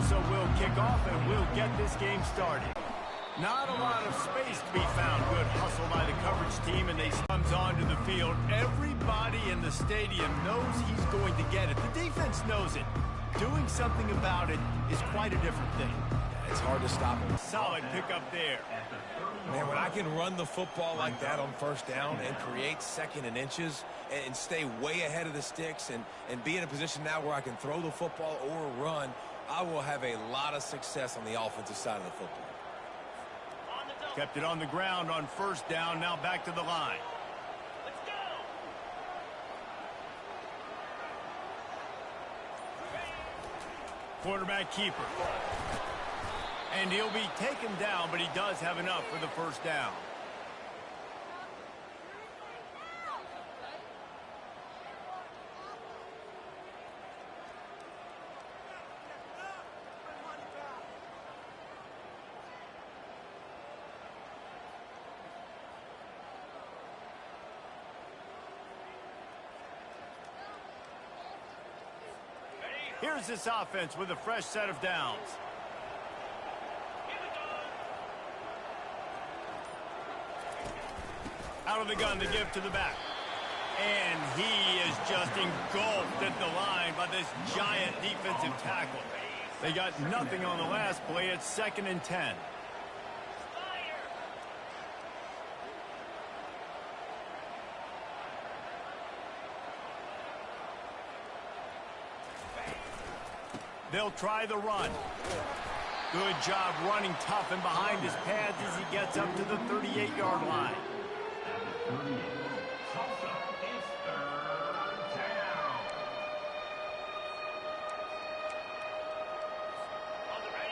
Tulsa will kick off, and we'll get this game started. Not a lot of space to be found. Good hustle by the coverage team, and they comes onto the field. Everybody in the stadium knows he's going to get it. The defense knows it. Doing something about it is quite a different thing. It's hard to stop him. Solid pickup there. Man, when I can run the football like that on first down and create second and inches and stay way ahead of the sticks and be in a position now where I can throw the football or run, I will have a lot of success on the offensive side of the football. Kept it on the ground on first down. Now back to the line. Let's go. Quarterback keeper. And he'll be taken down, but he does have enough for the first down. Here's this offense with a fresh set of downs. Out of the gun to give to the back. And he is just engulfed at the line by this giant defensive tackle. They got nothing on the last play. It's 2nd and 10. They'll try the run. Good job running tough and behind his pads as he gets up to the 38-yard line.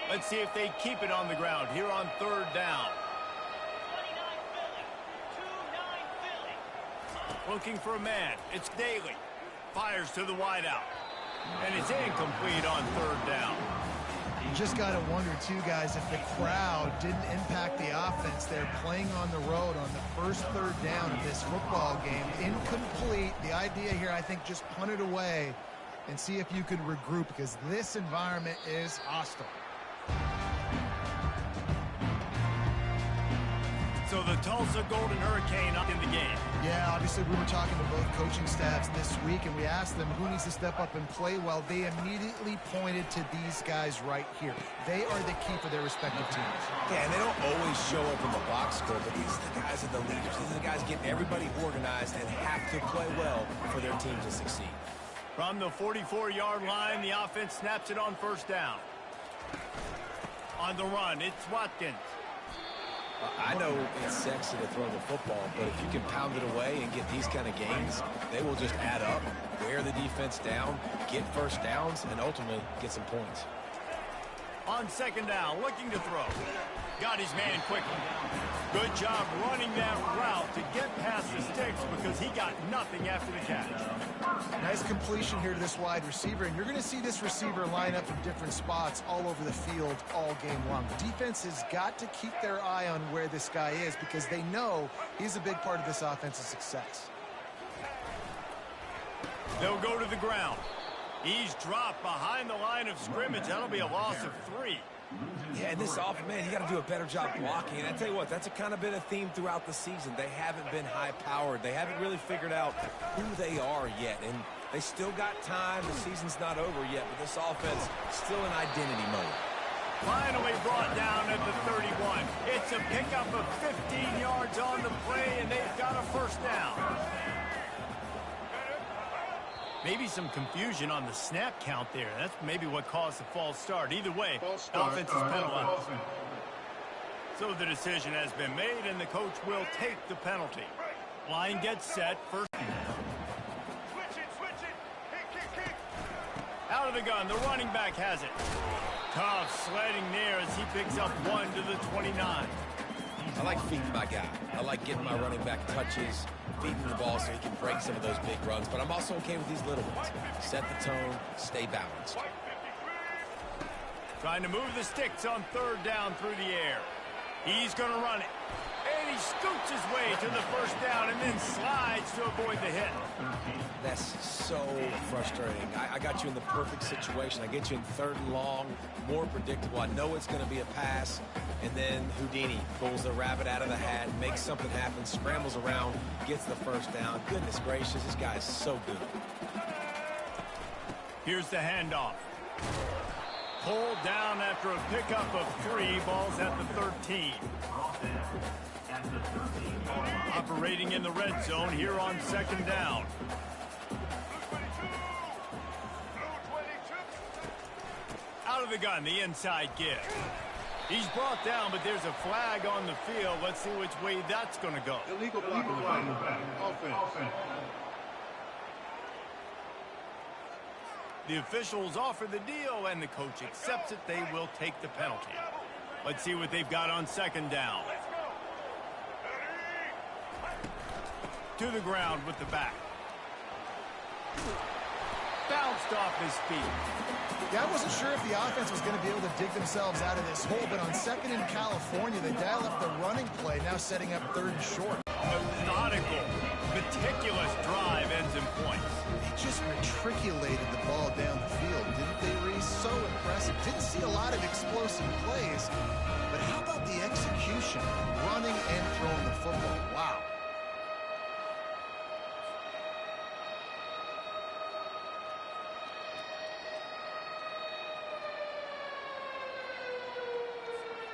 Let's see if they keep it on the ground here on 3rd down. Looking for a man. It's Daly. Fires to the wideout. And it's incomplete on 3rd down. You just got to wonder, too, guys, if the crowd didn't impact the offense. They're playing on the road on the first 3rd down of this football game. Incomplete. The idea here, I think, just punt it away and see if you could regroup, because this environment is hostile. So the Tulsa Golden Hurricane up in the game. Yeah, obviously we were talking to both coaching staffs this week, and we asked them who needs to step up and play well. They immediately pointed to these guys right here. They are the key for their respective teams. Yeah, and they don't always show up in the box score, but these are the guys that are the leaders. These are the guys getting everybody organized and have to play well for their team to succeed. From the 44-yard line, the offense snaps it on 1st down. On the run, it's Watkins. I know it's sexy to throw the football, but if you can pound it away and get these kind of gains, they will just add up, wear the defense down, get first downs, and ultimately get some points. On 2nd down, looking to throw. Got his man quickly. Good job running that route to get past the sticks because he got nothing after the catch. Nice completion here to this wide receiver, and you're going to see this receiver line up in different spots all over the field all game long. The defense has got to keep their eye on where this guy is because they know he's a big part of this offense's success. They'll go to the ground. He's dropped behind the line of scrimmage. That'll be a loss of 3. Yeah, and this offense, man, you got to do a better job blocking. And I tell you what, that's kind of been a theme throughout the season. They haven't been high-powered. They haven't really figured out who they are yet. And they still got time. The season's not over yet, but this offense still in identity mode. Finally brought down at the 31. It's a pickup of 15 yards on the play, and they've got a first down. Maybe some confusion on the snap count there. That's maybe what caused the false start. Either way, offense is penalized. So the decision has been made, and the coach will take the penalty. Line gets set. First. Kick. Out of the gun. The running back has it. Tough sledding there as he picks up 1 to the 29. I like feeding my guy. I like getting my running back touches, feeding the ball so he can break some of those big runs. But I'm also okay with these little ones. Set the tone, stay balanced. Trying to move the sticks on 3rd down through the air. He's going to run it. And he scoots his way to the first down and then slides to avoid the hit. That's so frustrating. I got you in the perfect situation. I get you in 3rd and long, more predictable. I know it's going to be a pass, and then Houdini pulls the rabbit out of the hat, makes something happen, scrambles around, gets the first down. Goodness gracious, this guy is so good. Here's the handoff. Pulled down after a pickup of 3, balls at the 13. Operating in the red zone here on 2nd down. Out of the gun, the inside give. He's brought down, but there's a flag on the field. Let's see which way that's going to go. Illegal blocking the back. Offense. The officials offer the deal, and the coach accepts it. They will take the penalty. Let's see what they've got on 2nd down. To the ground with the back. Bounced off his feet. Yeah, I wasn't sure if the offense was going to be able to dig themselves out of this hole, but on 2nd in California, they dial up the running play, now setting up 3rd and short. Methodical, meticulous drive ends in points. They just matriculated the ball down the field, didn't they, Reese? So impressive. Didn't see a lot of explosive plays, but how about the execution, running and throwing the football? Wow.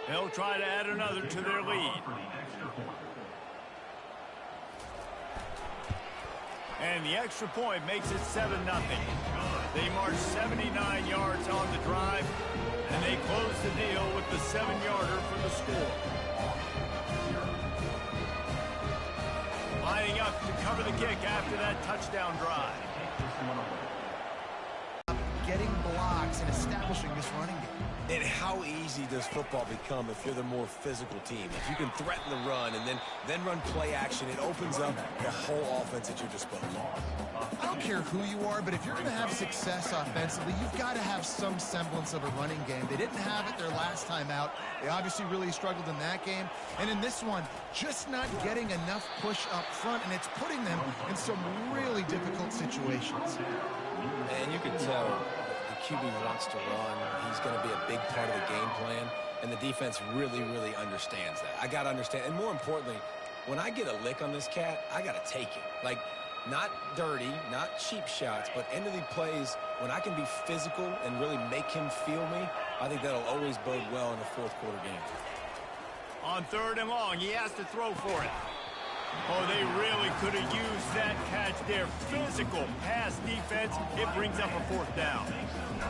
They'll try to add another to their lead. And the extra point makes it 7-0. They march 79 yards on the drive, and they close the deal with the 7-yarder for the score. Lining up to cover the kick after that touchdown drive. Getting blocks and establishing this running game. And how easy does football become if you're the more physical team? If you can threaten the run and then run play action, it opens up the whole offense at your disposal. I don't care who you are, but if you're going to have success offensively, you've got to have some semblance of a running game. They didn't have it their last time out. They obviously really struggled in that game. And in this one, just not getting enough push up front, and it's putting them in some really difficult situations. And you can tell the QB wants to run. He's going to be a big part of the game plan, and the defense really, really understands that. I got to understand, and more importantly, when I get a lick on this cat, I got to take it. Like, not dirty, not cheap shots, but end of the plays, when I can be physical and really make him feel me, I think that'll always bode well in a 4th quarter game. On 3rd and long, he has to throw for it. Oh, they really could have used that catch there. Physical pass defense. It brings up a 4th down.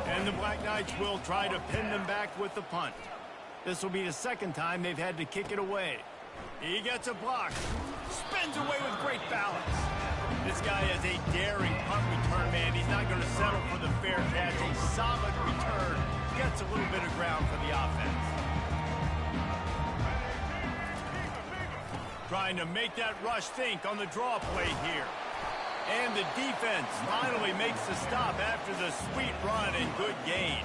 And the Black Knights will try to pin them back with the punt. This will be the 2nd time they've had to kick it away. He gets a block. Spins away with great balance. This guy is a daring punt return man. He's not going to settle for the fair catch. A solid return. Gets a little bit of ground for the offense. Trying to make that rush think on the draw play here. And the defense finally makes the stop after the sweet run and good gain.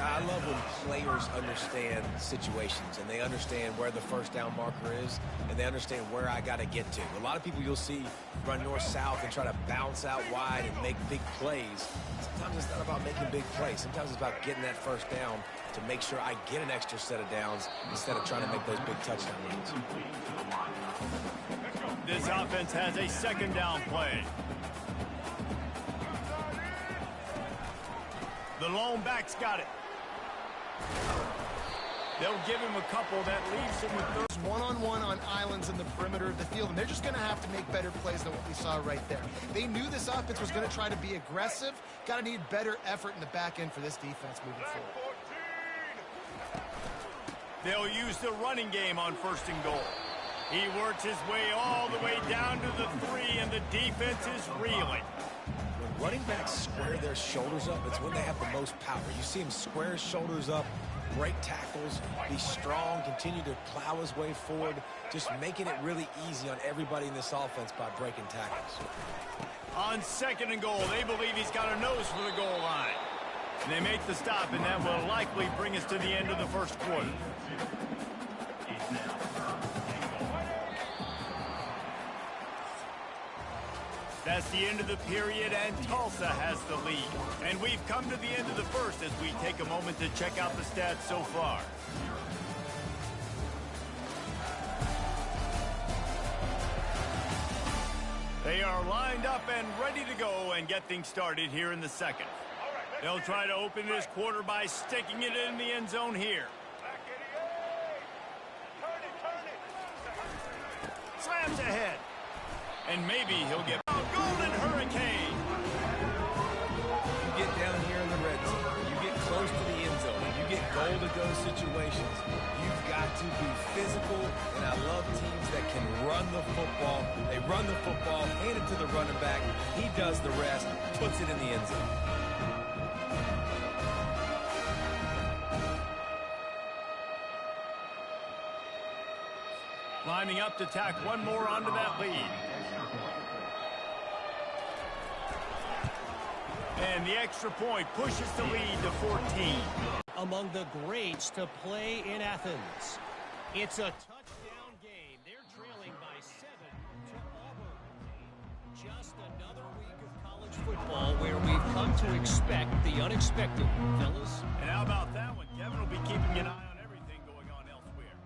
I love when players understand situations and they understand where the first down marker is and they understand where I got to get to. A lot of people you'll see run north-south and try to bounce out wide and make big plays. Sometimes it's not about making big plays. Sometimes it's about getting that first down to make sure I get an extra set of downs instead of trying to make those big touchdown runs. This offense has a 2nd down play. The lone back's got it. They'll give him a couple. That leaves him with third. One-on-one on islands in the perimeter of the field, and they're just going to have to make better plays than what we saw right there. They knew this offense was going to try to be aggressive. Got to need better effort in the back end for this defense moving forward. They'll use the running game on 1st and goal. He works his way all the way down to the 3, and the defense is reeling. When running backs square their shoulders up, it's when they have the most power. You see him square his shoulders up, break tackles, be strong, continue to plow his way forward, just making it really easy on everybody in this offense by breaking tackles. On 2nd and goal, they believe he's got a nose for the goal line. And they make the stop, and that will likely bring us to the end of the 1st quarter. That's the end of the period, and Tulsa has the lead. And we've come to the end of the first as we take a moment to check out the stats so far. They are lined up and ready to go and get things started here in the second. They'll try to open this quarter by sticking it in the end zone here. Slams ahead. And maybe he'll get a golden hurricane. You get down here in the red zone, you get close to the end zone, you get goal-to-go situations. You've got to be physical, and I love teams that can run the football. They run the football, hand it to the running back. He does the rest, puts it in the end zone. Lining up to tack one more onto that lead. And the extra point pushes the lead to 14. Among the greats to play in Athens. It's a touchdown game. They're trailing by 7 to Auburn. Just another week of college football where we've come to expect the unexpected, fellas. And how about that one? Kevin will be keeping an eye on everything going on elsewhere.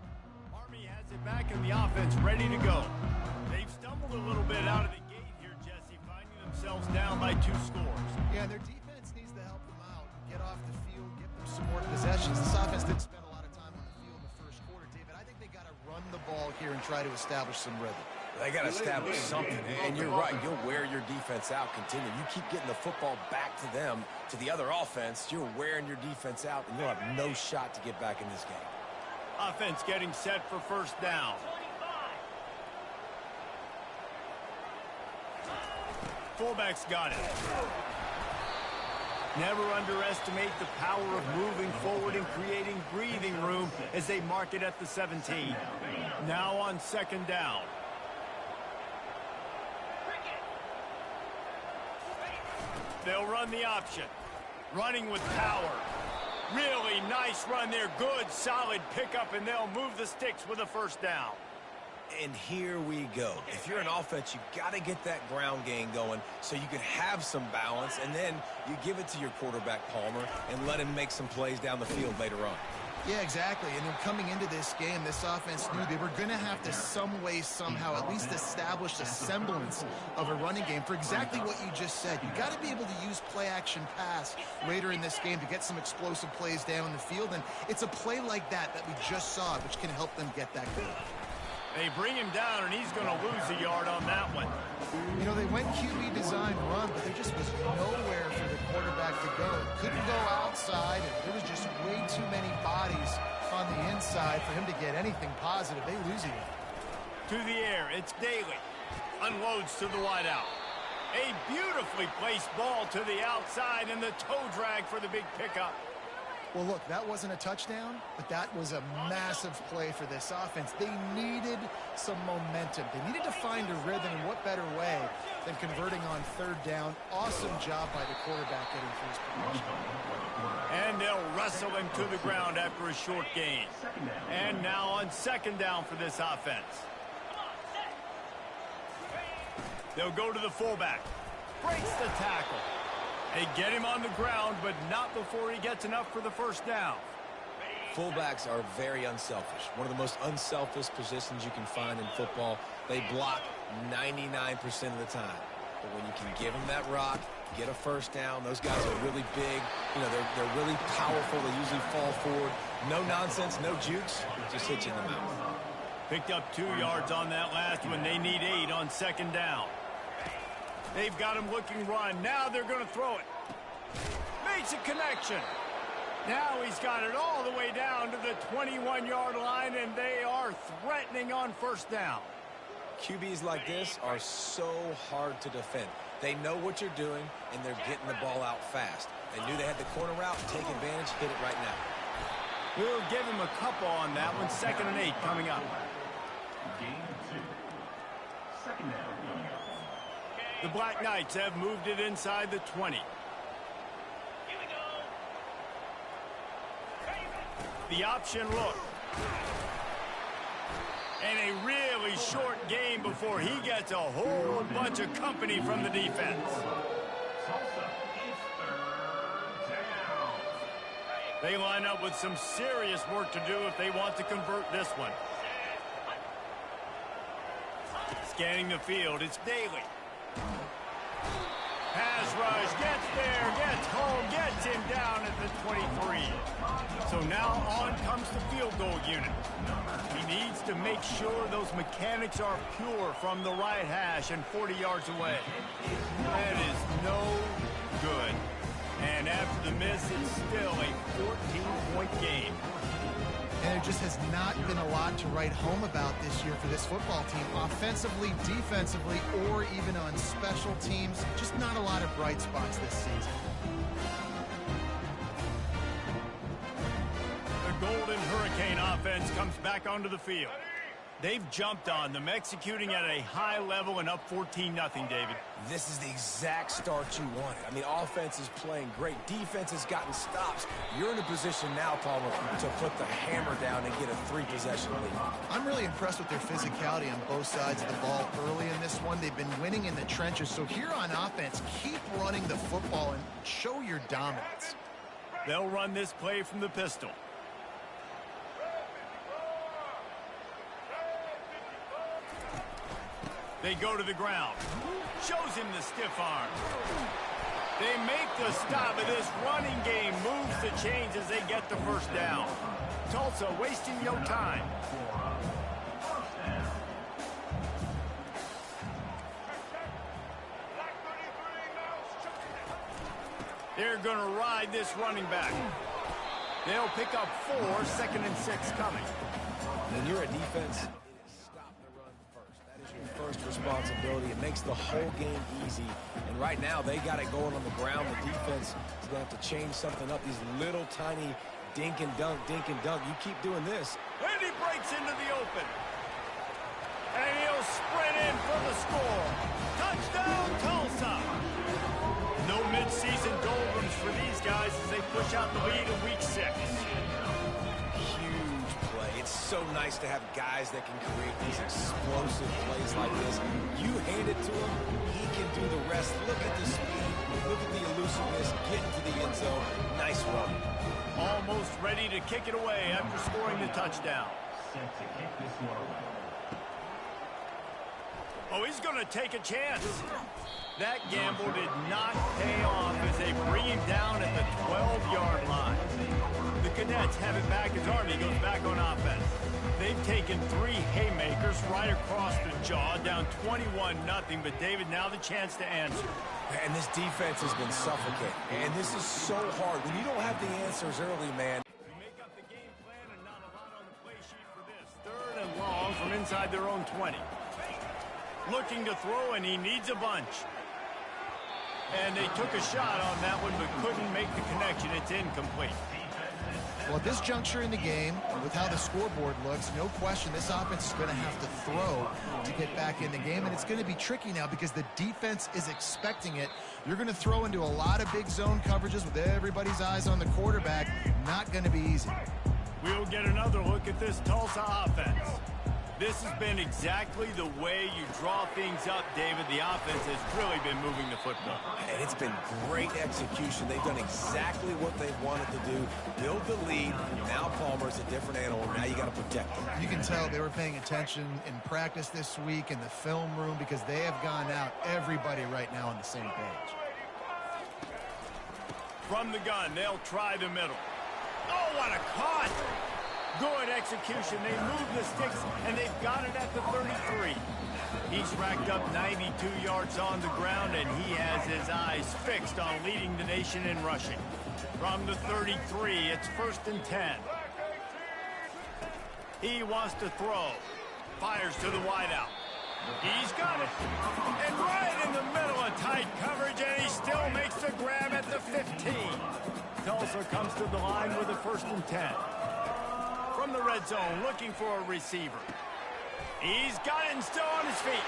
Army has it back in the offense, ready to go. They've stumbled a little bit out of the gate here, Jesse, finding themselves down by 2 scores. Yeah, their defense needs to help them out. Get off the field, get them some more possessions. This offense didn't spend a lot of time on the field in the first quarter, David. I think they got to run the ball here and try to establish some rhythm. They got to establish something, and you're right. You'll wear your defense out, continue. You keep getting the football back to them, to the other offense, you're wearing your defense out, and you'll have no shot to get back in this game. Offense getting set for first down. Fullback's got it. Never underestimate the power of moving forward and creating breathing room as they mark it at the 17. Now on second down. They'll run the option. Running with power. Really nice run there. Good, solid pickup, and they'll move the sticks with a first down. And here we go. If you're an offense, you got to get that ground game going so you can have some balance, and then you give it to your quarterback, Palmer, and let him make some plays down the field later on. Yeah, exactly. And then coming into this game, this offense knew they were going to have to some way, somehow, at least establish a semblance of a running game for exactly what you just said. You got to be able to use play-action pass later in this game to get some explosive plays down the field. And it's a play like that we just saw, which can help them get that goal. They bring him down, and he's going to lose a yard on that one. You know, they went QB design run, but there just was nowhere for the quarterback to go. Couldn't go outside, and there was just way too many bodies on the inside for him to get anything positive. They lose it. To the air, it's Daly. Unloads to the wideout. A beautifully placed ball to the outside, and the toe drag for the big pickup. Well, look, that wasn't a touchdown, but that was a massive play for this offense. They needed some momentum. They needed to find a rhythm, and what better way than converting on third down. Awesome job by the quarterback getting through his progression. And they'll wrestle him to the ground after a short gain. And now on second down for this offense. They'll go to the fullback. Breaks the tackle. They get him on the ground, but not before he gets enough for the first down. Fullbacks are very unselfish. One of the most unselfish positions you can find in football. They block 99% of the time. But when you can give them that rock, get a first down, those guys are really big. You know, they're really powerful. They usually fall forward. No nonsense, no jukes, just hit you in the mouth. Picked up 2 yards on that last one. They need 8 on second down. They've got him looking run. Now they're going to throw it. Makes a connection. Now he's got it all the way down to the 21-yard line, and they are threatening on first down. QBs like this are so hard to defend. They know what you're doing, and they're getting the ball out fast. They knew they had the corner route. Take advantage. Hit it right now. We'll give him a couple on that one. 2nd and 8 coming up. The Black Knights have moved it inside the 20. The option look. And a really short game before he gets a whole bunch of company from the defense. They line up with some serious work to do if they want to convert this one. Scanning the field, it's Daly. Pass rush, gets there, gets home, gets him down at the 23. So now on comes the field goal unit. He needs to make sure those mechanics are pure from the right hash and 40 yards away. That is no good. And after the miss, it's still a 14-point game. And there just has not been a lot to write home about this year for this football team. Offensively, defensively, or even on special teams. Just not a lot of bright spots this season. The Golden Hurricane offense comes back onto the field. They've jumped on them, executing at a high level and up 14-0, David. This is the exact start you wanted. I mean, offense is playing great. Defense has gotten stops. You're in a position now, Palmer, to put the hammer down and get a 3-possession lead. I'm really impressed with their physicality on both sides of the ball early in this one. They've been winning in the trenches. So here on offense, keep running the football and show your dominance. They'll run this play from the pistol. They go to the ground. Shows him the stiff arm. They make the stop, and this running game moves the chains as they get the first down. Tulsa wasting no time. They're going to ride this running back. They'll pick up 4, 2nd and 6 coming. When you're a defense, first responsibility. It makes the whole game easy. And right now, they got it going on the ground. The defense is going to have to change something up. These little tiny dink and dunk, dink and dunk. You keep doing this. And he breaks into the open. And he'll sprint in for the score. Touchdown, Tulsa. No midseason doldrums for these guys as they push out the lead in week 6. It's so nice to have guys that can create these explosive plays like this. You hand it to him, he can do the rest. Look at the speed, look at the elusiveness, get into the end zone. Nice run. Almost ready to kick it away after scoring the touchdown. Oh, he's going to take a chance. That gamble did not pay off as they bring him down at the 12-yard line. The Cadets have it back as Army goes back on offense. They've taken 3 haymakers right across the jaw, down 21-0. But, David, now the chance to answer. And this defense has been suffocating. And this is so hard. When you don't have the answers early, man. They make up the game plan and not a lot on the play sheet for this. 3rd and long from inside their own 20. Looking to throw, and he needs a bunch. And they took a shot on that one, but couldn't make the connection. It's incomplete. Well, at this juncture in the game, with how the scoreboard looks, no question this offense is going to have to throw to get back in the game, and it's going to be tricky now because the defense is expecting it. You're going to throw into a lot of big zone coverages with everybody's eyes on the quarterback. Not going to be easy. We'll get another look at this Tulsa offense. This has been exactly the way you draw things up, David. The offense has really been moving the football. And it's been great execution. They've done exactly what they wanted to do. Build the lead. Now Palmer's a different animal. Now you got to protect him. You can tell they were paying attention in practice this week in the film room because they have gone out, everybody right now on the same page. From the gun, they'll try the middle. Oh, what a cut! Good execution. They move the sticks, and they've got it at the 33. He's racked up 92 yards on the ground, and he has his eyes fixed on leading the nation in rushing. From the 33, it's 1st and 10. He wants to throw. Fires to the wideout. He's got it. And right in the middle of tight coverage, and he still makes the grab at the 15. Tulsa comes to the line with a 1st and 10. From the red zone, looking for a receiver. He's got it and still on his feet.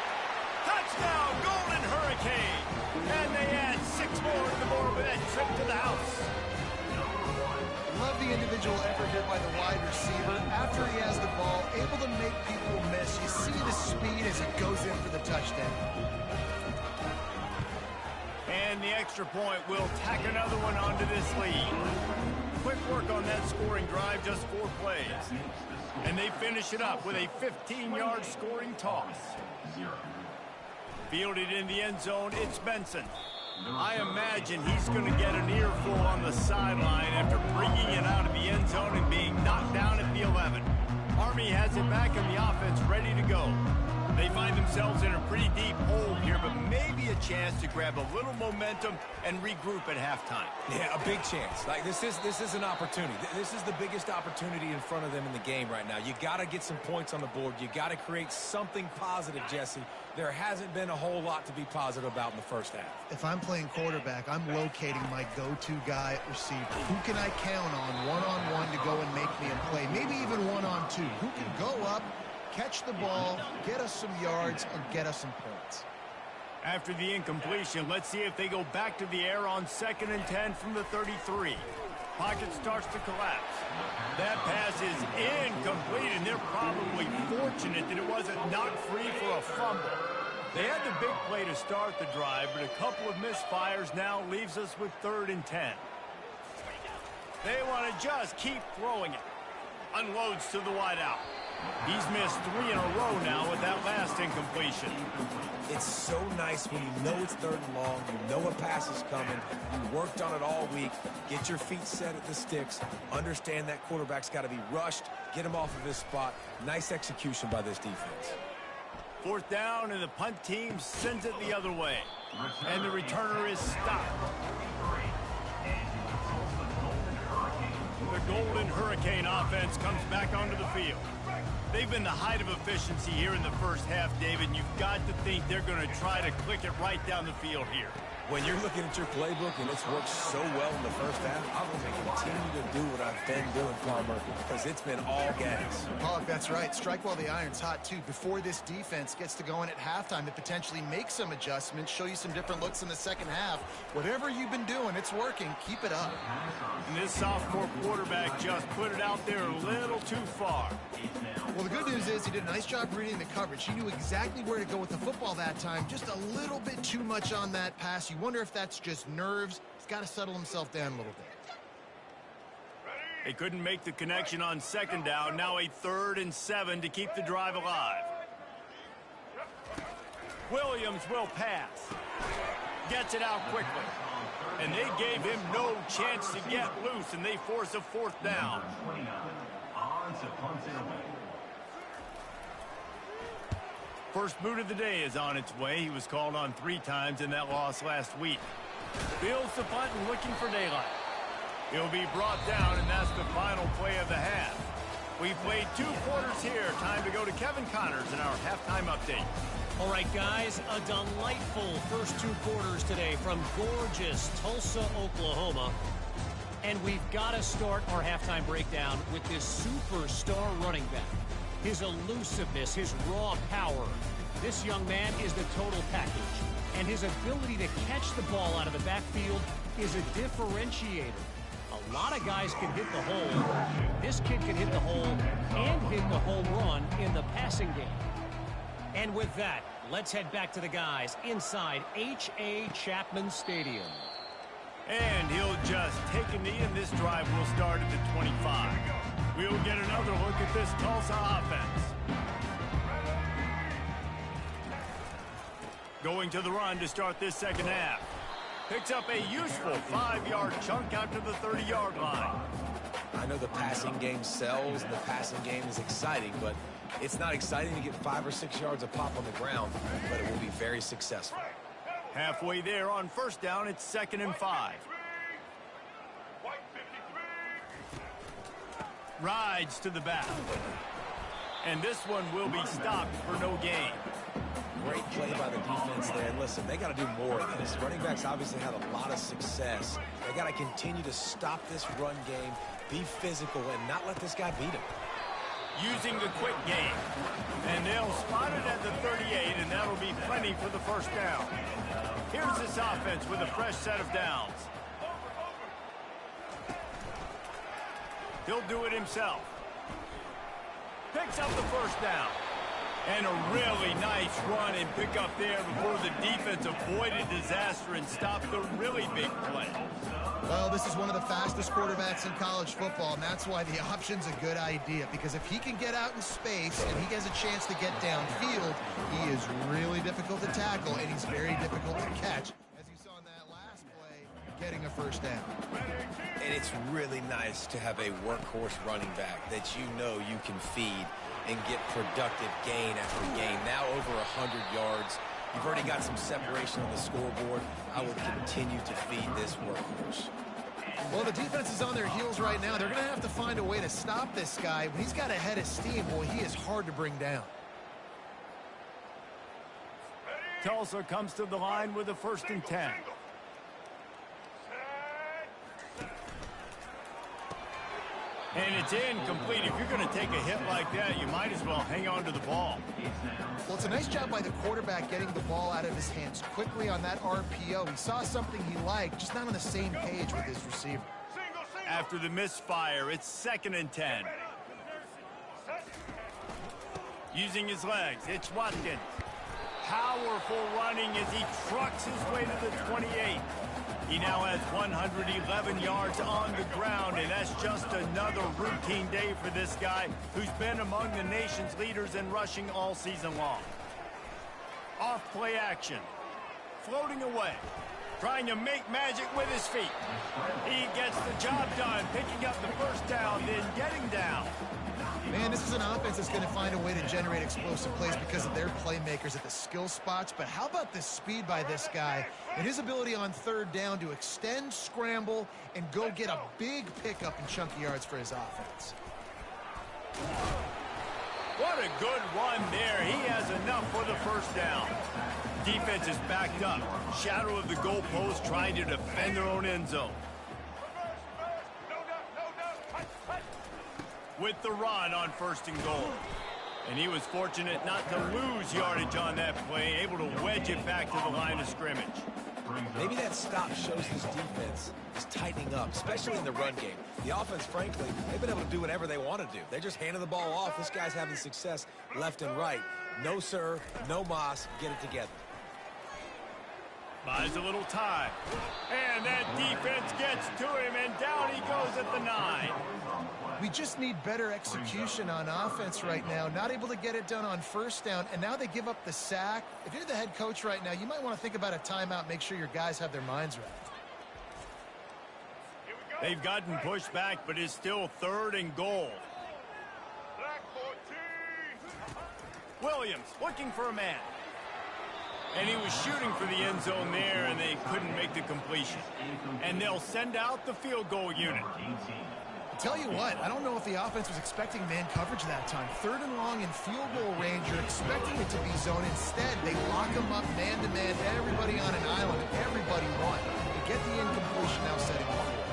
Touchdown, Golden Hurricane. And they add 6 more to the board with that trip to the house. Love the individual individual effort here by the wide receiver. After he has the ball, able to make people miss. You see the speed as he goes in for the touchdown. And the extra point will tack another one onto this lead. Quick work on that scoring drive, just 4 plays. And they finish it up with a 15-yard scoring toss. Fielded in the end zone, it's Benson. I imagine he's going to get an earful on the sideline after bringing it out of the end zone and being knocked down at the 11. Army has it back in the offense ready to go. They find themselves in a pretty deep hole here, but maybe a chance to grab a little momentum and regroup at halftime. Yeah, a big chance. Like this is an opportunity. This is the biggest opportunity in front of them in the game right now. You got to get some points on the board. You got to create something positive, Jesse. There hasn't been a whole lot to be positive about in the first half. If I'm playing quarterback, I'm locating my go-to guy at receiver. Who can I count on one-on-one to go and make me a play? Maybe even one-on-two. Who can go up, catch the ball, get us some yards, and get us some points. After the incompletion, let's see if they go back to the air on 2nd and 10 from the 33. Pocket starts to collapse. That pass is incomplete, and they're probably fortunate that it wasn't knocked free for a fumble. They had the big play to start the drive, but a couple of misfires now leaves us with 3rd and 10. They want to just keep throwing it. Unloads to the wideout. He's missed 3 in a row now with that last incompletion. It's so nice when you know it's 3rd and long, you know a pass is coming, you worked on it all week, get your feet set at the sticks, understand that quarterback's got to be rushed, get him off of his spot. Nice execution by this defense. 4th down, and the punt team sends it the other way. And the returner is stopped. The Golden Hurricane offense comes back onto the field. They've been the height of efficiency here in the first half, David, and you've got to think they're going to try to click it right down the field here. When you're looking at your playbook and it's worked so well in the first half, I'm going to continue to do what I've been doing, Palmer, because it's been all gas. Pollock, that's right. Strike while the iron's hot, too. Before this defense gets to going at halftime to potentially make some adjustments, show you some different looks in the second half. Whatever you've been doing, it's working. Keep it up. And this sophomore quarterback just put it out there a little too far. Well, the good news is he did a nice job reading the coverage. He knew exactly where to go with the football that time. Just a little bit too much on that pass. You wonder if that's just nerves. He's got to settle himself down a little bit. They couldn't make the connection on 2nd down. Now a 3rd and 7 to keep the drive alive. Williams will pass. Gets it out quickly. And they gave him no chance to get loose, and they force a 4th down. First boot of the day is on its way. He was called on 3 times in that loss last week. Fields the punt and looking for daylight. He'll be brought down, and that's the final play of the half. We played 2 quarters here. Time to go to Kevin Connors in our halftime update. All right, guys, a delightful first 2 quarters today from gorgeous Tulsa, Oklahoma. And we've got to start our halftime breakdown with this superstar running back. His elusiveness, his raw power. This young man is the total package. And his ability to catch the ball out of the backfield is a differentiator. A lot of guys can hit the hole. This kid can hit the hole and hit the home run in the passing game. And with that, let's head back to the guys inside H.A. Chapman Stadium. And he'll just take a knee, and this drive will start at the 25. We'll get another look at this Tulsa offense. Going to the run to start this second half. Picks up a useful 5-yard chunk out to the 30-yard line. I know the passing game sells and the passing game is exciting, but it's not exciting to get 5 or 6 yards of pop on the ground, but it will be very successful. Halfway there on 1st down, it's 2nd and 5. Rides to the back. And this one will be stopped for no gain. Great play by the defense there. And listen, they got to do more of this. Running backs obviously had a lot of success. They got to continue to stop this run game, be physical, and not let this guy beat him. Using the quick game. And they'll spot it at the 38, and that'll be plenty for the 1st down. Here's this offense with a fresh set of downs. He'll do it himself. Picks up the first down. And a really nice run and pick up there before the defense avoided disaster and stopped the really big play. Well, this is one of the fastest quarterbacks in college football, and that's why the option's a good idea, because if he can get out in space and he has a chance to get downfield, he is really difficult to tackle, and he's very difficult to catch, as you saw in that last play, getting a first down. And it's really nice to have a workhorse running back that you know you can feed and get productive gain after gain. Now over 100 yards. You've already got some separation on the scoreboard. I would continue to feed this workhorse. Well, the defense is on their heels right now. They're going to have to find a way to stop this guy. When he's got a head of steam, boy, he is hard to bring down. Tulsa comes to the line with a 1st and 10. And it's incomplete. If you're going to take a hit like that, you might as well hang on to the ball. Well, it's a nice job by the quarterback getting the ball out of his hands quickly on that RPO. He saw something he liked, just not on the same page with his receiver. After the misfire, it's 2nd and 10. Using his legs, it's Watkins. Powerful running as he trucks his way to the 28. He now has 111 yards on the ground, and that's just another routine day for this guy who's been among the nation's leaders in rushing all season long. Off play action. Floating away. Trying to make magic with his feet. He gets the job done, picking up the first down, then getting down. Man, this is an offense that's going to find a way to generate explosive plays because of their playmakers at the skill spots. But how about the speed by this guy and his ability on 3rd down to extend, scramble, and go get a big pickup in chunky yards for his offense. What a good run there. He has enough for the first down. Defense is backed up. Shadow of the goalpost trying to defend their own end zone. With the run on 1st and goal. And he was fortunate not to lose yardage on that play, able to wedge it back to the line of scrimmage. Maybe that stop shows this defense is tightening up, especially in the run game. The offense, frankly, they've been able to do whatever they want to do. They're just handing the ball off. This guy's having success left and right. No, sir, no moss. Get it together. Buys a little time. And that defense gets to him, and down he goes at the 9. We just need better execution on offense right now. Not able to get it done on 1st down, and now they give up the sack. If you're the head coach right now, you might want to think about a timeout, make sure your guys have their minds right. They've gotten pushed back, but it's still 3rd and goal. Williams looking for a man. And he was shooting for the end zone there, and they couldn't make the completion. And they'll send out the field goal unit. Tell you what, I don't know if the offense was expecting man coverage that time. 3rd and long in field goal range, you're expecting it to be zone. Instead, they lock them up man-to-man, everybody on an island, everybody won. They get the incompletion, now setting the field.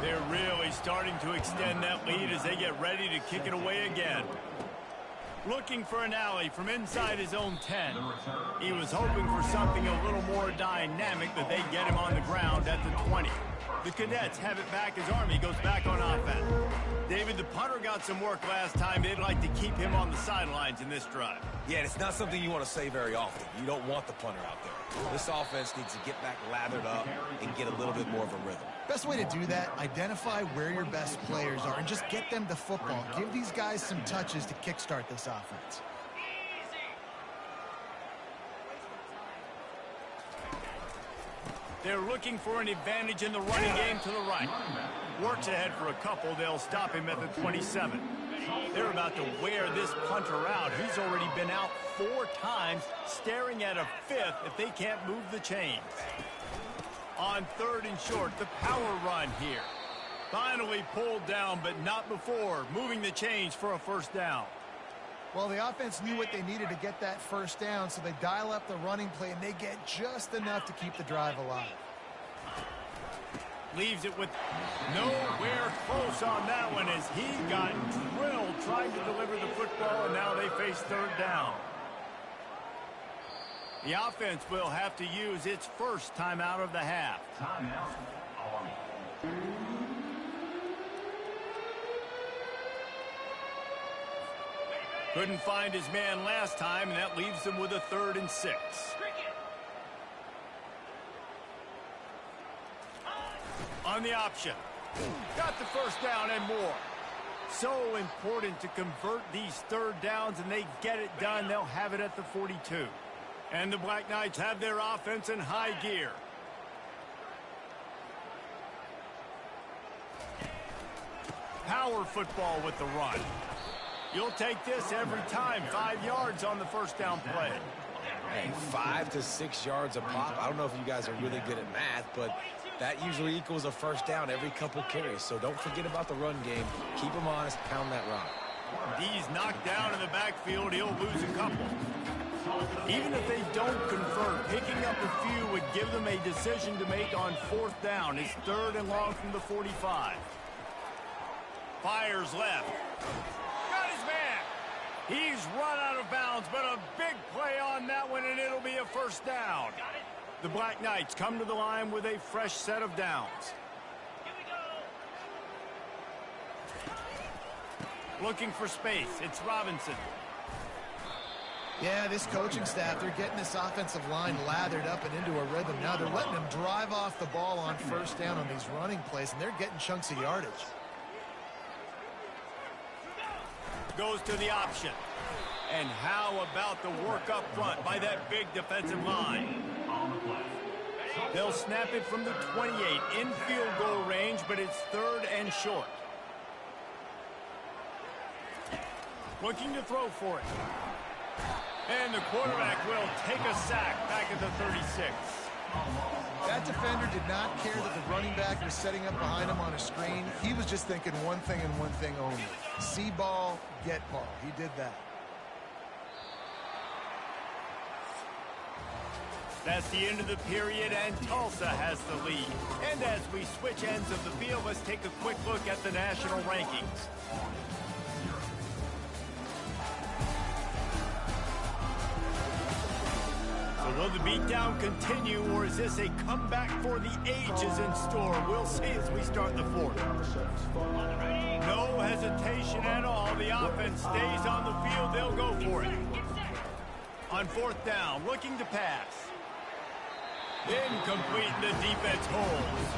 They're really starting to extend that lead as they get ready to kick it away again. Looking for an alley from inside his own 10. He was hoping for something a little more dynamic, but they get him on the ground at the 20. The Cadets have it back as Army goes back on offense. David, the punter got some work last time. They'd like to keep him on the sidelines in this drive. Yeah, it's not something you want to say very often. You don't want the punter out there. This offense needs to get back lathered up and get a little bit more of a rhythm. Best way to do that, identify where your best players are and just get them the football. Give these guys some touches to kickstart this offense. They're looking for an advantage in the running game to the right. Works ahead for a couple. They'll stop him at the 27. They're about to wear this punter out. He's already been out 4 times, staring at a 5th if they can't move the chains. On 3rd and short, the power run here. Finally pulled down, but not before moving the chains for a first down. Well, the offense knew what they needed to get that first down, so they dial up the running play, and they get just enough to keep the drive alive. Leaves it with nowhere close on that one as he got drilled trying to deliver the football, and now they face 3rd down. The offense will have to use its first timeout of the half. Couldn't find his man last time, and that leaves him with a 3rd and 6. On the option. Got the first down and more. So important to convert these 3rd downs, and they get it done. They'll have it at the 42. And the Black Knights have their offense in high gear. Power football with the run. You'll take this every time. 5 yards on the first down play. Hey, 5 to 6 yards a pop. I don't know if you guys are really good at math, but that usually equals a first down every couple carries. So don't forget about the run game. Keep them honest. Pound that rock. He's knocked down in the backfield. He'll lose a couple. Even if they don't convert, picking up a few would give them a decision to make on 4th down. It's 3rd and long from the 45. Fires left. Got his man. He's run out of bounds, but a big play on that one, and it'll be a first down. The Black Knights come to the line with a fresh set of downs. Looking for space. It's Robinson. Yeah, this coaching staff, they're getting this offensive line lathered up and into a rhythm. Now they're letting them drive off the ball on first down on these running plays, and they're getting chunks of yardage. Goes to the option. And how about the work up front by that big defensive line? They'll snap it from the 28 in field goal range, but it's 3rd and short. Looking to throw for it. And the quarterback will take a sack back at the 36. That defender did not care that the running back was setting up behind him on a screen. He was just thinking one thing and one thing only. See ball, get ball. He did that. That's the end of the period, and Tulsa has the lead. And as we switch ends of the field, let's take a quick look at the national rankings. So will the beatdown continue, or is this a comeback for the ages in store? We'll see as we start the 4th. No hesitation at all. The offense stays on the field. They'll go for it. On 4th down, looking to pass. Incomplete, the defense holds.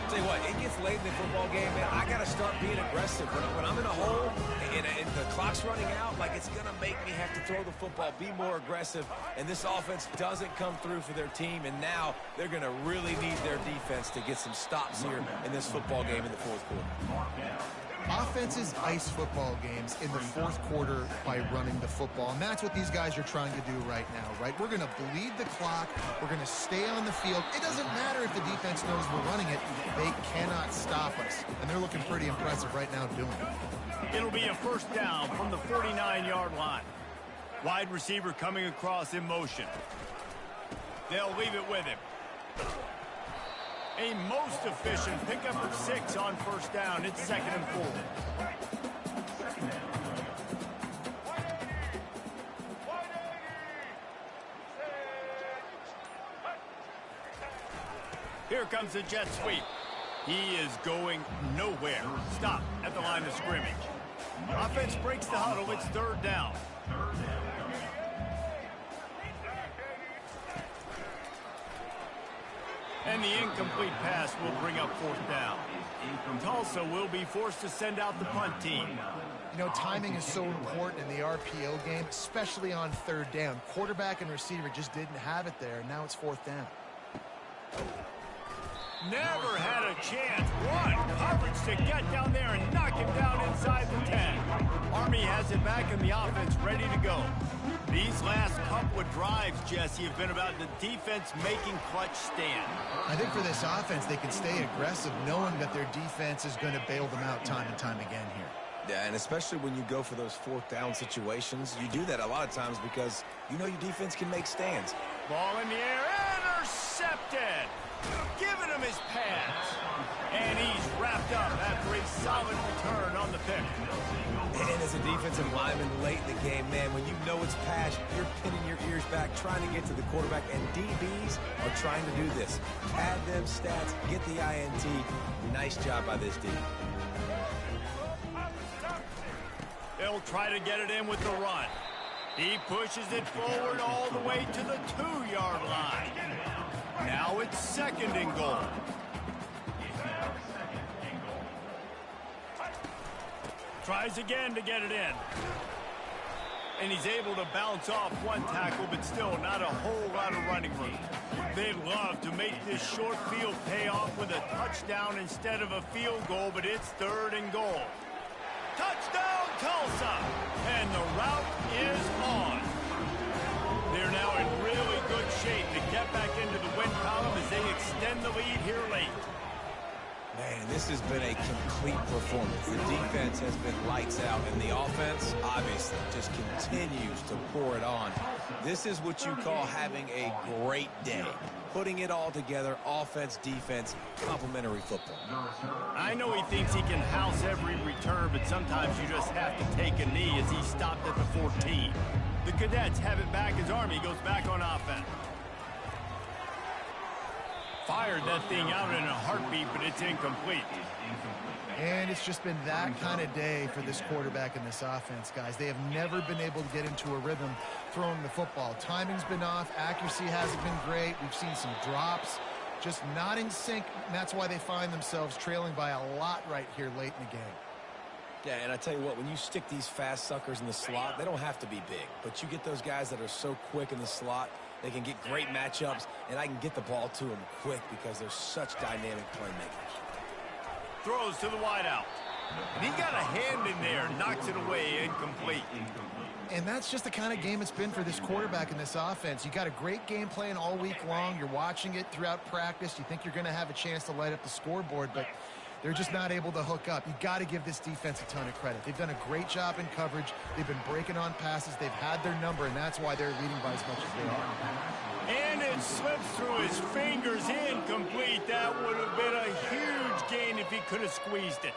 Tell you what, it gets late in the football game, man. I got to start being aggressive. When I'm in a hole and the clock's running out, like, it's going to make me have to throw the football, be more aggressive. And this offense doesn't come through for their team, and now they're going to really need their defense to get some stops here in this football game in the 4th quarter. Offenses ice football games in the 4th quarter by running the football, and that's what these guys are trying to do right now, right? We're going to bleed the clock. We're going to stay on the field. It doesn't matter if the defense knows we're running it. They cannot stop us, and they're looking pretty impressive right now doing it. It'll be a first down from the 49-yard line. Wide receiver coming across in motion. They'll leave it with him. A most efficient pickup of 6 on first down. It's 2nd and 4. Here comes the jet sweep. He is going nowhere. Stop at the line of scrimmage. Offense breaks the huddle. It's 3rd down. And the incomplete pass will bring up 4th down. Tulsa will be forced to send out the punt team. You know, timing is so important in the RPO game, especially on 3rd down. Quarterback and receiver just didn't have it there, and now it's 4th down. Never had a chance. One coverage to get down there and knock him down inside the 10. Army has it back in the offense, ready to go. These last couple of drives, Jesse, have been about the defense making clutch stand. I think for this offense, they can stay aggressive knowing that their defense is going to bail them out time and time again here. Yeah, and especially when you go for those 4th down situations, you do that a lot of times because you know your defense can make stands. Ball in the air, intercepted. Giving him his pass. And he's wrapped up after a solid return on the pick. And as a defensive lineman late in the game, man, when you know it's pass, you're pinning your ears back, trying to get to the quarterback, and DBs are trying to do this. Pad them stats, get the INT. Nice job by this D. They'll try to get it in with the run. He pushes it forward all the way to the 2-yard line. Now it's 2nd and goal. Tries again to get it in. And he's able to bounce off one tackle, but still not a whole lot of running room. They'd love to make this short field pay off with a touchdown instead of a field goal, but it's 3rd and goal. Touchdown, Tulsa! And the route is on. They're now in really good shape to get back into the win column as they extend the lead here late. Man, this has been a complete performance. The defense has been lights out, and the offense, obviously, just continues to pour it on. This is what you call having a great day. Putting it all together, offense, defense, complementary football. I know he thinks he can house every return, but sometimes you just have to take a knee as he stopped at the 14. The Cadets have it back as Army goes back on offense. Fired that thing out in a heartbeat, but it's incomplete. And it's just been that kind of day for this quarterback and this offense, guys. They have never been able to get into a rhythm throwing the football. Timing's been off. Accuracy hasn't been great. We've seen some drops. Just not in sync, and that's why they find themselves trailing by a lot right here late in the game. Yeah, and I tell you what, when you stick these fast suckers in the slot, they don't have to be big. But you get those guys that are so quick in the slot, they can get great matchups, and I can get the ball to them quick because they're such dynamic playmakers. Throws to the wideout. And he got a hand in there, knocks it away, incomplete. And that's just the kind of game it's been for this quarterback and this offense. You got a great game plan all week long. You're watching it throughout practice. You think you're going to have a chance to light up the scoreboard, but they're just not able to hook up. You got to give this defense a ton of credit. They've done a great job in coverage. They've been breaking on passes. They've had their number, and that's why they're leading by as much as they are. And it slips through his fingers, incomplete. That would have been a huge gain if he could have squeezed it.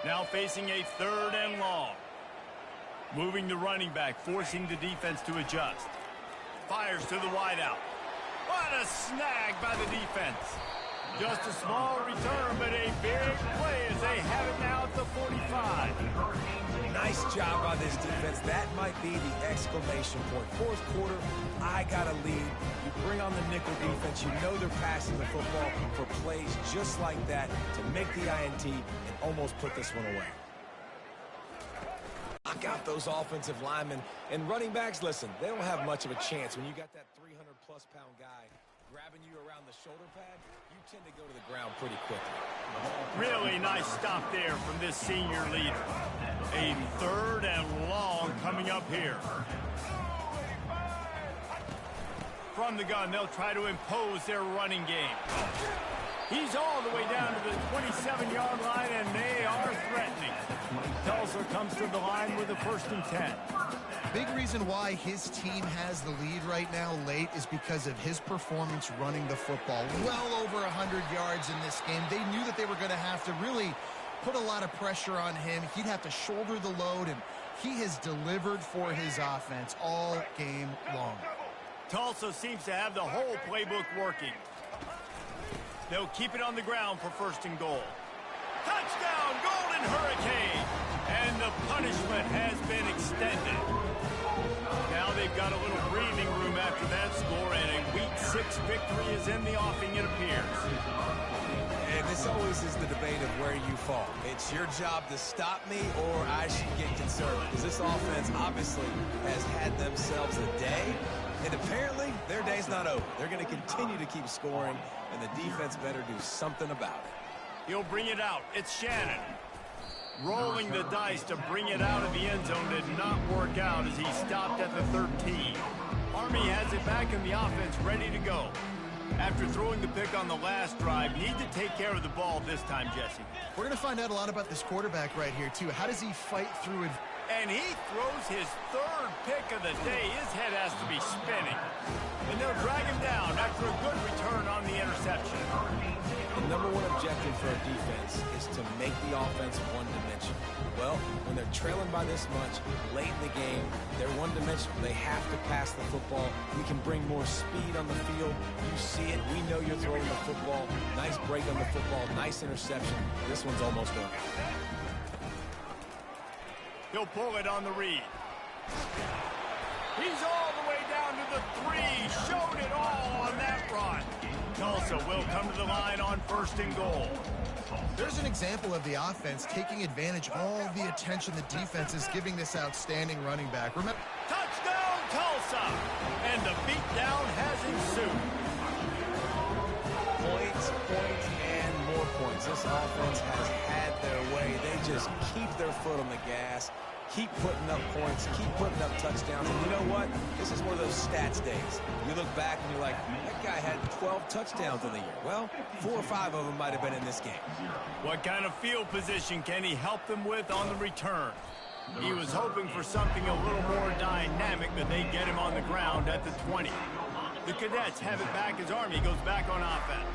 Now facing a 3rd and long. Moving the running back, forcing the defense to adjust. Fires to the wideout. What a snag by the defense. Just a small return, but a big play as they have it now at the 45. Nice job by this defense. That might be the exclamation point. 4th quarter, I got a lead. You bring on the nickel defense. You know they're passing the football for plays just like that to make the INT and almost put this one away. Knock out those offensive linemen. And running backs, listen, they don't have much of a chance when you got that 300-plus pound guy grabbing you around the shoulder pad. You tend to go to the ground pretty quickly. Really nice stop there from this senior leader. A 3rd and long coming up here. From the gun, they'll try to impose their running game. He's all the way down to the 27-yard line, and they are threatening. Tulsa comes to the line with a 1st and 10. Big reason why his team has the lead right now late is because of his performance running the football. Well over 100 yards in this game. They knew that they were going to have to really put a lot of pressure on him. He'd have to shoulder the load, and he has delivered for his offense all game long. Tulsa seems to have the whole playbook working. They'll keep it on the ground for 1st and goal. Touchdown, Golden Hurricane! And the punishment has been extended. Now they've got a little breathing room after that score, and a Week 6 victory is in the offing, it appears. And this always is the debate of where you fall. It's your job to stop me, or I should get concerned. Because this offense obviously has had themselves a day, and apparently their day's not over. They're going to continue to keep scoring, and the defense better do something about it. He'll bring it out. It's Shannon. Rolling the dice to bring it out of the end zone did not work out as he stopped at the 13. Army has it back in the offense, ready to go. After throwing the pick on the last drive, need to take care of the ball this time, Jesse. We're going to find out a lot about this quarterback right here, too. How does he fight through it? And he throws his 3rd pick of the day. His head has to be spinning. And they'll drag him down after a good return on the interception. The number one objective for a defense is to make the offense one-dimensional. Well, when they're trailing by this much, late in the game, they're one-dimensional. They have to pass the football. We can bring more speed on the field. You see it. We know you're throwing the football. Nice break on the football. Nice interception. This one's almost over. He'll pull it on the read. He's all the way down to the 3. Showed it all on that run. Tulsa will come to the line on 1st and goal. There's an example of the offense taking advantage of all the attention the defense is giving this outstanding running back. Remember, Touchdown, Tulsa! And the beatdown has ensued. Points, and more points. This offense has had their way. They just keep their foot on the gas, keep putting up points, keep putting up touchdowns. And you know what? This is one of those stats days. You look back and you're like, that guy had 12 touchdowns in the year. Well, 4 or 5 of them might have been in this game. What kind of field position can he help them with on the return? He was hoping for something a little more dynamic, but they get him on the ground at the 20. The Cadets have it back as Army goes back on offense.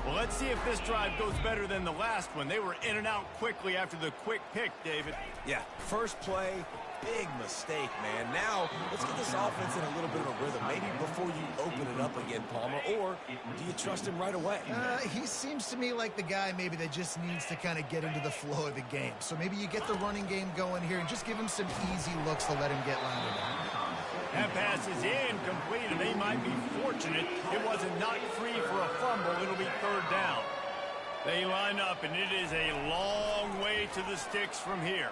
Well, let's see if this drive goes better than the last one. They were in and out quickly after the quick pick, David. Yeah, first play, big mistake, man. Now, let's get this offense in a little bit of a rhythm. Maybe before you open it up again, Palmer, or do you trust him right away? He seems to me like the guy maybe that just needs to kind of get into the flow of the game. So maybe you get the running game going here and just give him some easy looks to let him get landed on. That pass is incomplete, and they might be fortunate it wasn't knocked free for a fumble. It'll be 3rd down. They line up, and it is a long way to the sticks from here.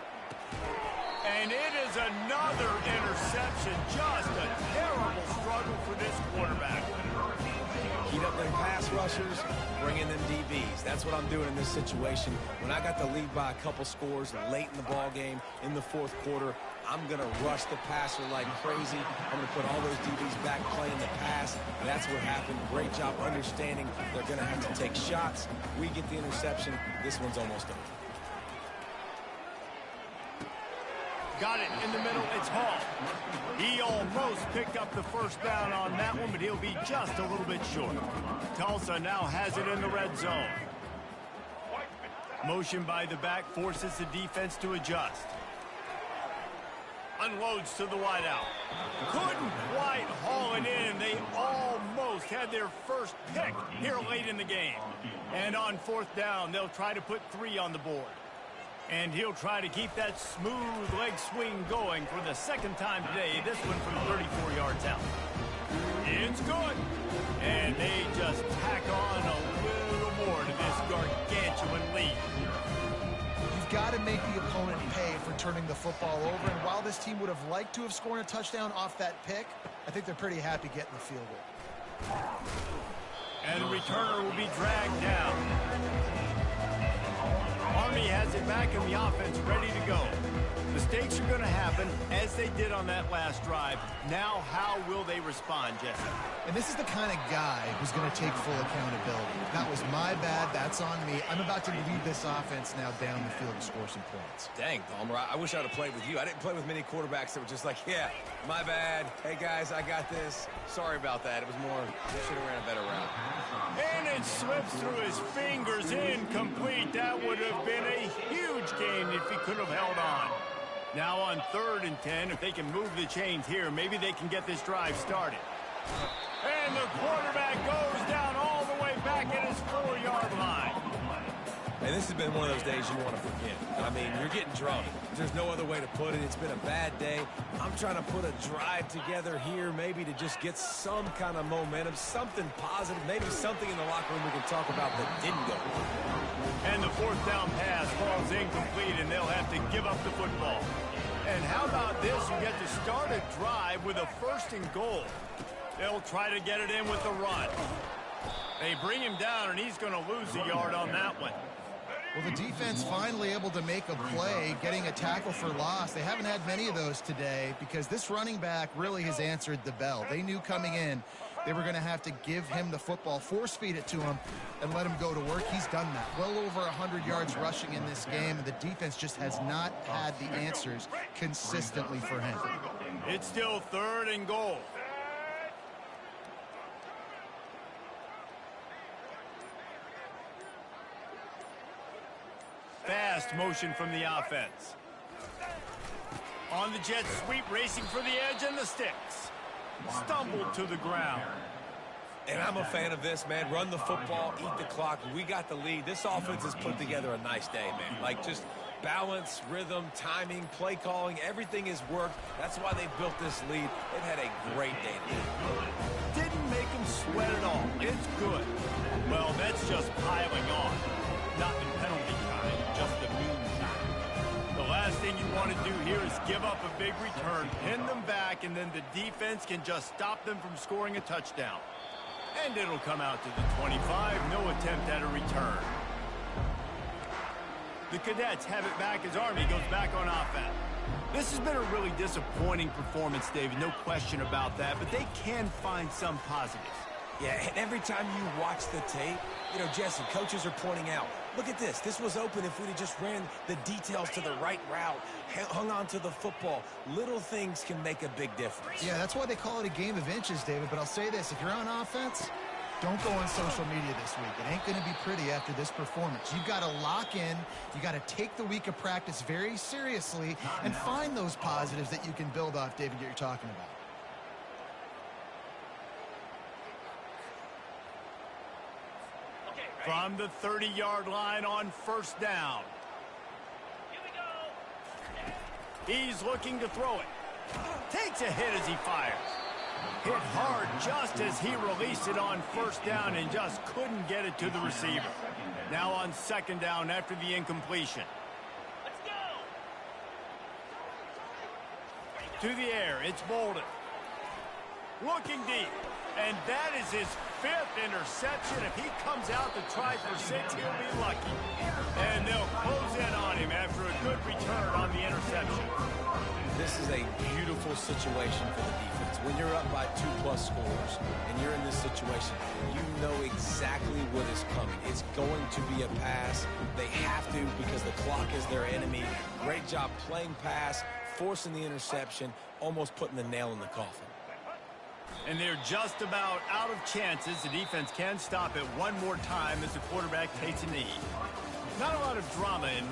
And it is another interception. Just a terrible struggle for this quarterback. Heat up them pass rushers, bring in them DBs. That's what I'm doing in this situation. When I got the lead by a couple scores late in the ball game, in the 4th quarter, I'm going to rush the passer like crazy. I'm going to put all those DBs back playing the pass. And that's what happened. Great job understanding they're going to have to take shots. We get the interception. This one's almost over. Got it in the middle. It's Hall. He almost picked up the 1st down on that one, but he'll be just a little bit short. Tulsa now has it in the red zone. Motion by the back forces the defense to adjust. Unloads to the wideout. Couldn't quite haul it in. They almost had their first pick here late in the game. And on 4th down, they'll try to put 3 on the board. And he'll try to keep that smooth leg swing going for the 2nd time today. This one from 34 yards out. It's good. And they just tack on a little more to this gargantuan lead. You've got to make the opponent pay for turning the football over. And while this team would have liked to have scored a touchdown off that pick, I think they're pretty happy getting the field goal. And the returner will be dragged down. Army has it back in the offense, ready to go. Mistakes are going to happen, as they did on that last drive. Now, how will they respond, Jesse? And this is the kind of guy who's going to take full accountability. That was my bad. That's on me. I'm about to lead this offense now down the field and score some points. Dang, Palmer, I wish I would have played with you. I didn't play with many quarterbacks that were just like, yeah, my bad. Hey, guys, I got this. Sorry about that. It was more, should have ran a better route. And it slips through his fingers, incomplete. That would have been a huge gain if he could have held on. Now on 3rd and 10, if they can move the chains here, maybe they can get this drive started. And the quarterback goes down all the way back at his 4-yard line. And this has been one of those days you want to forget. I mean, you're getting drunk. There's no other way to put it. It's been a bad day. I'm trying to put a drive together here, maybe to just get some kind of momentum, something positive, maybe something in the locker room we can talk about that didn't go well. And the 4th down pass falls incomplete, and they'll have to give up the football. And how about this? You get to start a drive with a 1st and goal. They'll try to get it in with the run. They bring him down, and he's going to lose a yard on that one. Well, the defense finally able to make a play, getting a tackle for loss. They haven't had many of those today because this running back really has answered the bell. They knew coming in they were going to have to give him the football, force feed it to him, and let him go to work. He's done that. Well over 100 yards rushing in this game, and the defense just has not had the answers consistently for him. It's still 3rd and goal. Fast motion from the offense. On the jet sweep, racing for the edge and the sticks. Stumbled to the ground. And I'm a fan of this, man. Run the football, eat the clock. We got the lead. This offense has put together a nice day, man. Like, just Balance, rhythm, timing, play calling, everything has worked. That's why they built this lead. They've had a great day today. Didn't make them sweat at all. It's good. Well, that's just piling on. Not the penalty kind, just the mean kind. The last thing you want to do here is give up a big return, pin them back, and then the defense can just stop them from scoring a touchdown. And it'll come out to the 25. No attempt at a return. The Cadets have it back as Army goes back on offense. This has been a really disappointing performance, David, no question about that, but they can find some positives. Yeah, and every time you watch the tape, you know, Jesse, coaches are pointing out, look at this. This was open if we'd have just ran the details to the right route, hung on to the football. Little things can make a big difference. Yeah, that's why they call it a game of inches, David, but I'll say this. If you're on offense, don't go on social media this week. It ain't going to be pretty after this performance. You've got to lock in. You got to take the week of practice very seriously and find those positives that you can build off, David, that you're talking about. From the 30-yard line on first down. He's looking to throw it. Takes a hit as he fires. Hit hard just as he released it on first down and just couldn't get it to the receiver. Now on second down after the incompletion. To the air, it's Bolden. Looking deep. And that is his 5th interception. If he comes out to try for 6, he'll be lucky. And they'll close in on him after a good return on the interception. This is a beautiful situation for the defense. When you're up by 2+ scores and you're in this situation, you know exactly what is coming. It's going to be a pass. They have to because the clock is their enemy. Great job playing pass, forcing the interception, almost putting the nail in the coffin. And they're just about out of chances. The defense can stop it one more time as the quarterback takes a knee. Not a lot of drama in